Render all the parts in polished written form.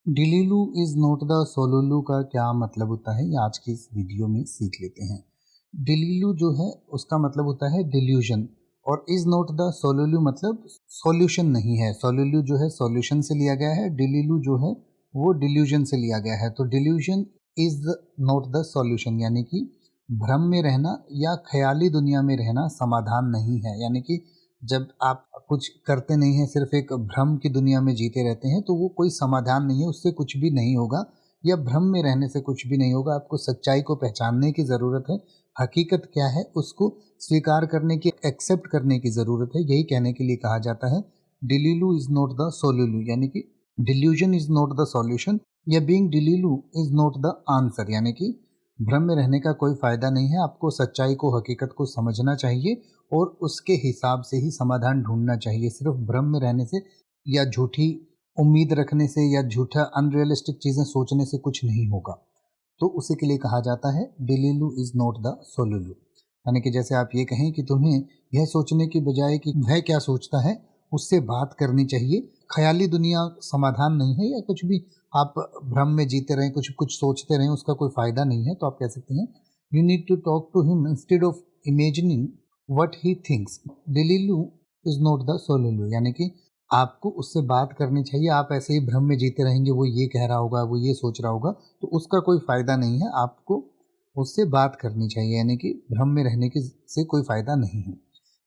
डिलीलू is not the सोलुलू का क्या मतलब होता है, ये आज की इस वीडियो में सीख लेते हैं। डिलीलू जो है उसका मतलब होता है डिल्यूजन, और इज नॉट द सोलुलू मतलब सॉल्यूशन नहीं है। सोलुलू जो है सॉल्यूशन से लिया गया है, डिलीलू जो है वो डिल्यूजन से लिया गया है। तो delusion is not the solution, यानी कि भ्रम में रहना या ख्याली दुनिया में रहना समाधान नहीं है। यानी कि जब आप कुछ करते नहीं हैं, सिर्फ एक भ्रम की दुनिया में जीते रहते हैं, तो वो कोई समाधान नहीं है, उससे कुछ भी नहीं होगा, या भ्रम में रहने से कुछ भी नहीं होगा। आपको सच्चाई को पहचानने की ज़रूरत है, हकीकत क्या है उसको स्वीकार करने की, एक्सेप्ट करने की ज़रूरत है। यही कहने के लिए कहा जाता है delulu is not the solulu, यानी कि delusion is not the solution, या being delulu is not the answer, यानी कि भ्रम में रहने का कोई फ़ायदा नहीं है। आपको सच्चाई को, हकीकत को समझना चाहिए और उसके हिसाब से ही समाधान ढूंढना चाहिए। सिर्फ भ्रम में रहने से या झूठी उम्मीद रखने से या झूठा अनरियलिस्टिक चीज़ें सोचने से कुछ नहीं होगा। तो उसी के लिए कहा जाता है delulu is not the solulu. यानी कि जैसे आप ये कहें कि तुम्हें यह सोचने की बजाय कि वह क्या सोचता है, उससे बात करनी चाहिए। ख़याली दुनिया समाधान नहीं है, या कुछ भी आप भ्रम में जीते रहें, कुछ कुछ सोचते रहें, उसका कोई फ़ायदा नहीं है। तो आप कह सकते हैं you need to talk to him instead of imagining what he thinks. Delulu is not the solulu, यानी कि आपको उससे बात करनी चाहिए। आप ऐसे ही भ्रम में जीते रहेंगे, वो ये कह रहा होगा, वो ये सोच रहा होगा, तो उसका कोई फ़ायदा नहीं है। आपको उससे बात करनी चाहिए, यानी कि भ्रम में रहने की से कोई फ़ायदा नहीं है।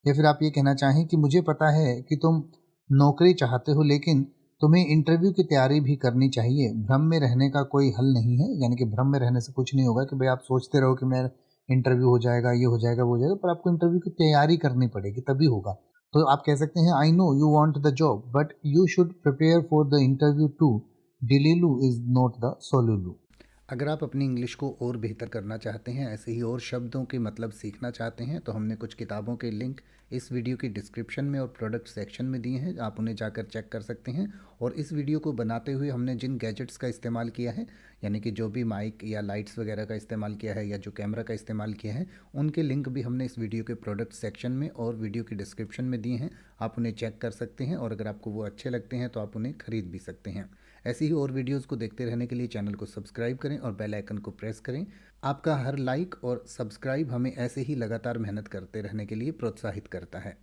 या फिर आप ये कहना चाहें कि मुझे पता है कि तुम नौकरी चाहते हो, लेकिन तुम्हें इंटरव्यू की तैयारी भी करनी चाहिए। भ्रम में रहने का कोई हल नहीं है, यानी कि भ्रम में रहने से कुछ नहीं होगा कि भाई आप सोचते रहो कि मैं इंटरव्यू हो जाएगा, ये हो जाएगा, वो हो जाएगा, पर आपको इंटरव्यू की तैयारी करनी पड़ेगी, तभी होगा। तो आप कह सकते हैं I know you want the job but you should prepare for the interview too. Delulu is not the solulu. अगर आप अपनी इंग्लिश को और बेहतर करना चाहते हैं, ऐसे ही और शब्दों के मतलब सीखना चाहते हैं, तो हमने कुछ किताबों के लिंक इस वीडियो की डिस्क्रिप्शन में और प्रोडक्ट सेक्शन में दिए हैं, आप उन्हें जाकर चेक कर सकते हैं। और इस वीडियो को बनाते हुए हमने जिन गैजेट्स का इस्तेमाल किया है, यानी कि जो भी माइक या लाइट्स वगैरह का इस्तेमाल किया है या जो कैमरा का इस्तेमाल किया है, उनके लिंक भी हमने इस वीडियो के प्रोडक्ट सेक्शन में और वीडियो की डिस्क्रिप्शन में दिए हैं। आप उन्हें चेक कर सकते हैं, और अगर आपको वो अच्छे लगते हैं तो आप उन्हें ख़रीद भी सकते हैं। ऐसी ही और वीडियोस को देखते रहने के लिए चैनल को सब्सक्राइब करें और बेल आइकन को प्रेस करें। आपका हर लाइक और सब्सक्राइब हमें ऐसे ही लगातार मेहनत करते रहने के लिए प्रोत्साहित करता है।